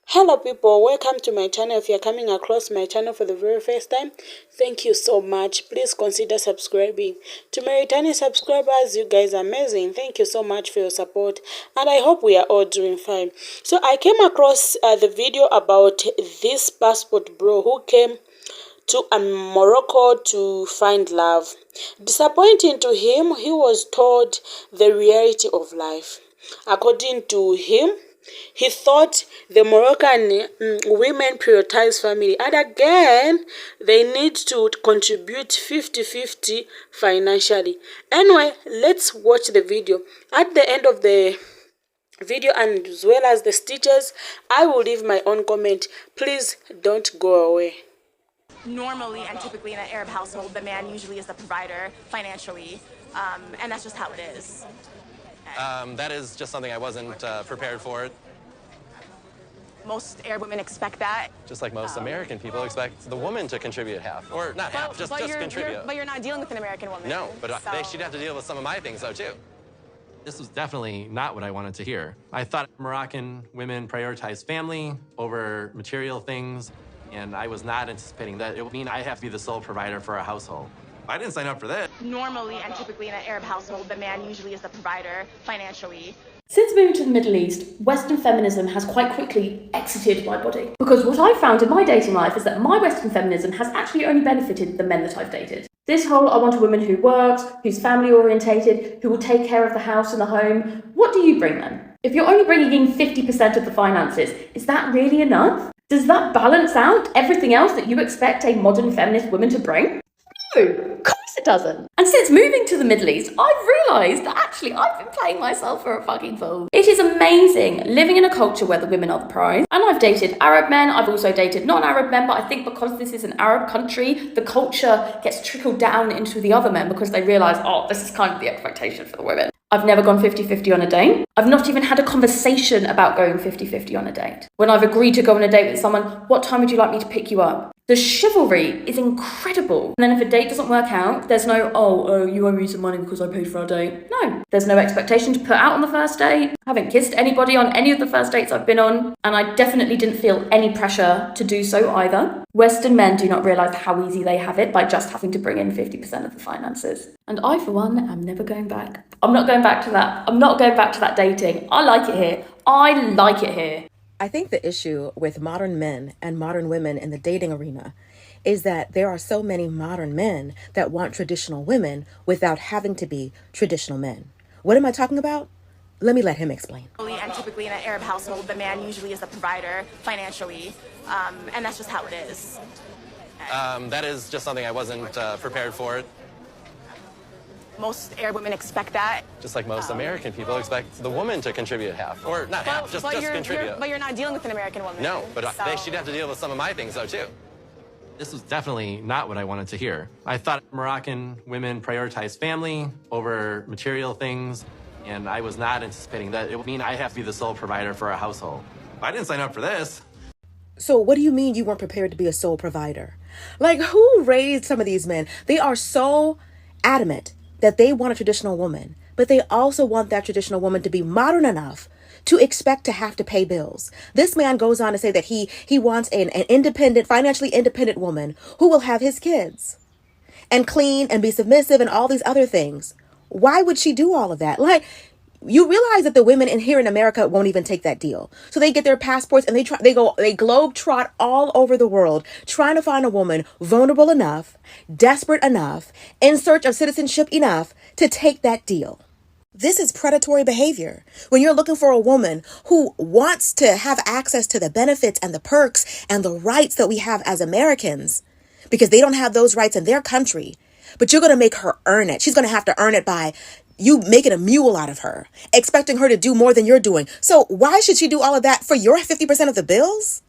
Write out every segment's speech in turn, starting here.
Hello people, welcome to my channel. If you're coming across my channel for the very first time, thank you so much. Please consider subscribing. To my returning subscribers, you guys are amazing. Thank you so much for your support and I hope we are all doing fine. So I came across the video about this passport bro who came to Morocco to find love. Disappointing to him, he was told the reality of life. According to him, he thought the Moroccan women prioritize family, and again, they need to contribute 50-50 financially. Anyway, let's watch the video. At the end of the video and as well as the stitches, I will leave my own comment. Please don't go away. Normally and typically in an Arab household, the man usually is the provider financially, and that's just how it is. That is just something I wasn't prepared for. Most Arab women expect that. Just like most American people expect the woman to contribute half, or not half, just contribute. But you're not dealing with an American woman. No, but she'd have to deal with some of my things though too. This was definitely not what I wanted to hear. I thought Moroccan women prioritize family over material things, and I was not anticipating that it would mean I have to be the sole provider for a household. I didn't sign up for this. Normally and typically in an Arab household, the man usually is the provider financially. Since moving to the Middle East, Western feminism has quite quickly exited my body. Because what I've found in my dating life is that my Western feminism has actually only benefited the men that I've dated. This whole I want a woman who works, who's family orientated, who will take care of the house and the home. What do you bring then? If you're only bringing in 50% of the finances, is that really enough? Does that balance out everything else that you expect a modern feminist woman to bring? No, of course it doesn't. And since moving to the Middle East, I've realised that actually I've been playing myself for a fucking fool. It is amazing living in a culture where the women are the prize. And I've dated Arab men, I've also dated non-Arab men, but I think because this is an Arab country, the culture gets trickled down into the other men because they realise, oh, this is kind of the expectation for the women. I've never gone 50-50 on a date. I've not even had a conversation about going 50-50 on a date. When I've agreed to go on a date with someone, what time would you like me to pick you up? The chivalry is incredible. And then if a date doesn't work out, there's no, oh, you owe me some money because I paid for our date. No, there's no expectation to put out on the first date. I haven't kissed anybody on any of the first dates I've been on. And I definitely didn't feel any pressure to do so either. Western men do not realise how easy they have it by just having to bring in 50% of the finances. And I, for one, am never going back. I'm not going back to that. I'm not going back to that dating. I like it here. I like it here. I think the issue with modern men and modern women in the dating arena is that there are so many modern men that want traditional women without having to be traditional men. What am I talking about? Let me let him explain. And typically in an Arab household, the man usually is the provider financially, and that's just how it is. That is just something I wasn't prepared for. Most Arab women expect that. Just like most American people expect the woman to contribute half, or not half, just contribute. But you're not dealing with an American woman. No, but she'd have to deal with some of my things though too. This was definitely not what I wanted to hear. I thought Moroccan women prioritize family over material things, and I was not anticipating that it would mean I have to be the sole provider for a household. I didn't sign up for this. So what do you mean you weren't prepared to be a sole provider? Like, who raised some of these men? They are so adamant that they want a traditional woman, but they also want that traditional woman to be modern enough to expect to have to pay bills. This man goes on to say that he wants an independent, financially independent woman who will have his kids and clean and be submissive and all these other things. Why would she do all of that? Like, you realize that the women in here in America won't even take that deal. So they get their passports and they globe trot all over the world trying to find a woman vulnerable enough, desperate enough, in search of citizenship enough to take that deal. This is predatory behavior. When you're looking for a woman who wants to have access to the benefits and the perks and the rights that we have as Americans, because they don't have those rights in their country, but you're going to make her earn it. She's going to have to earn it by you making a mule out of her, expecting her to do more than you're doing. So why should she do all of that for your 50% of the bills?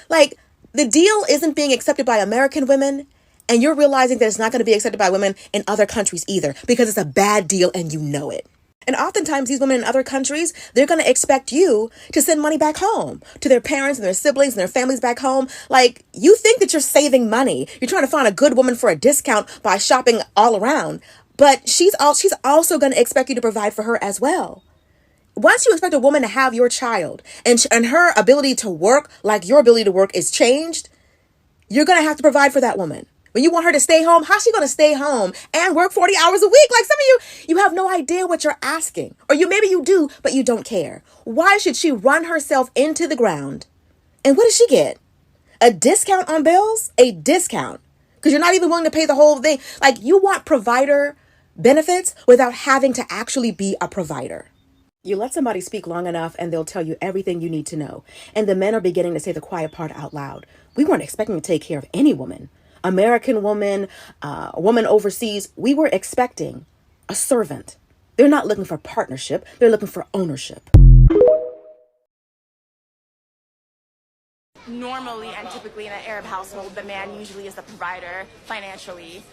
Like, the deal isn't being accepted by American women, and you're realizing that it's not going to be accepted by women in other countries either, because it's a bad deal and you know it. And oftentimes these women in other countries, they're going to expect you to send money back home to their parents and their siblings and their families back home. Like, you think that you're saving money. You're trying to find a good woman for a discount by shopping all around. But she's also going to expect you to provide for her as well. once you expect a woman to have your child and her ability to work like your ability to work is changed, you're going to have to provide for that woman. When you want her to stay home, how's she going to stay home and work 40 hours a week? Like some of you have no idea what you're asking. Or maybe you do, but you don't care. Why should she run herself into the ground? And what does she get? A discount on bills? A discount. Because you're not even willing to pay the whole thing. Like, you want provider benefits without having to actually be a provider. You let somebody speak long enough and they'll tell you everything you need to know. And the men are beginning to say the quiet part out loud. We weren't expecting to take care of any woman. American woman, a woman overseas. We were expecting a servant. They're not looking for partnership. They're looking for ownership. Normally and typically in an Arab household, the man usually is the provider financially,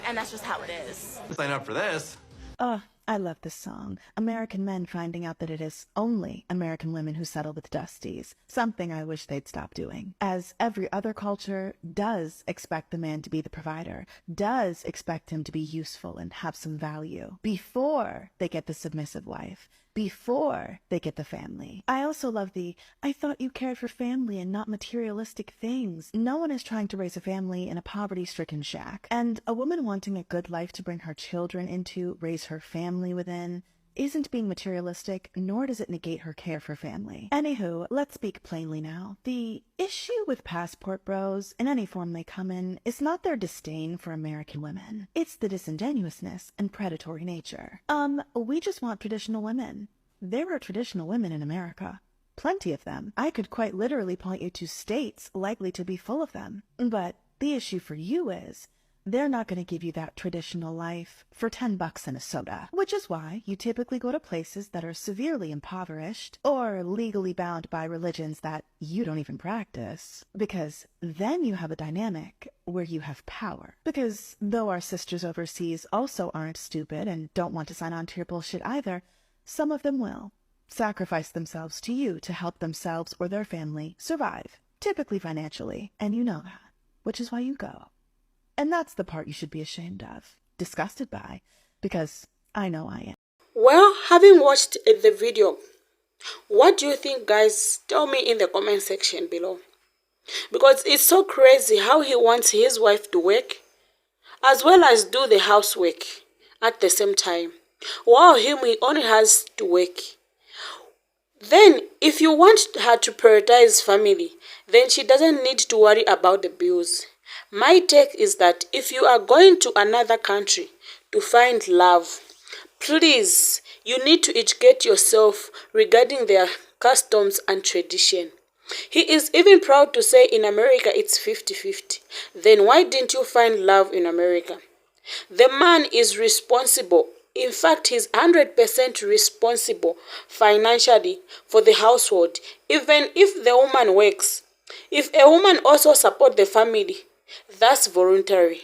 and that's just how it is. Sign up for this. Oh, I love this song. American men finding out that it is only American women who settle with Dusties. Something I wish they'd stop doing. As every other culture does expect the man to be the provider, does expect him to be useful and have some value before they get the submissive wife, before they get the family. I also love I thought you cared for family and not materialistic things. No one is trying to raise a family in a poverty-stricken shack. And a woman wanting a good life to bring her children into, raise her family within, isn't being materialistic, nor does it negate her care for family. Anywho, let's speak plainly now. The issue with passport bros, in any form they come in, is not their disdain for American women. It's the disingenuousness and predatory nature. We just want traditional women. There are traditional women in America. Plenty of them. I could quite literally point you to states likely to be full of them. But the issue for you is, they're not going to give you that traditional life for $10 and a soda, which is why you typically go to places that are severely impoverished or legally bound by religions that you don't even practice, because then you have a dynamic where you have power. Because though our sisters overseas also aren't stupid and don't want to sign on to your bullshit either, some of them will sacrifice themselves to you to help themselves or their family survive, typically financially, and you know that, which is why you go. And that's the part you should be ashamed of, disgusted by, because I know I am. Well, having watched the video, what do you think, guys? Tell me in the comment section below. Because it's so crazy how he wants his wife to work as well as do the housework at the same time, while he only has to work. Then, if you want her to prioritize family, then she doesn't need to worry about the bills. My take is that if you are going to another country to find love, please, you need to educate yourself regarding their customs and tradition. He is even proud to say in America it's 50-50. Then why didn't you find love in America? The man is responsible. In fact, he's 100% responsible financially for the household, even if the woman works. If a woman also supports the family, that's voluntary.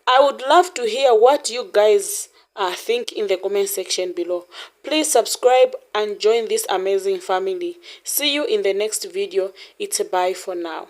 I would love to hear what you guys think in the comment section below. Please subscribe and join this amazing family. See you in the next video. It's a bye for now.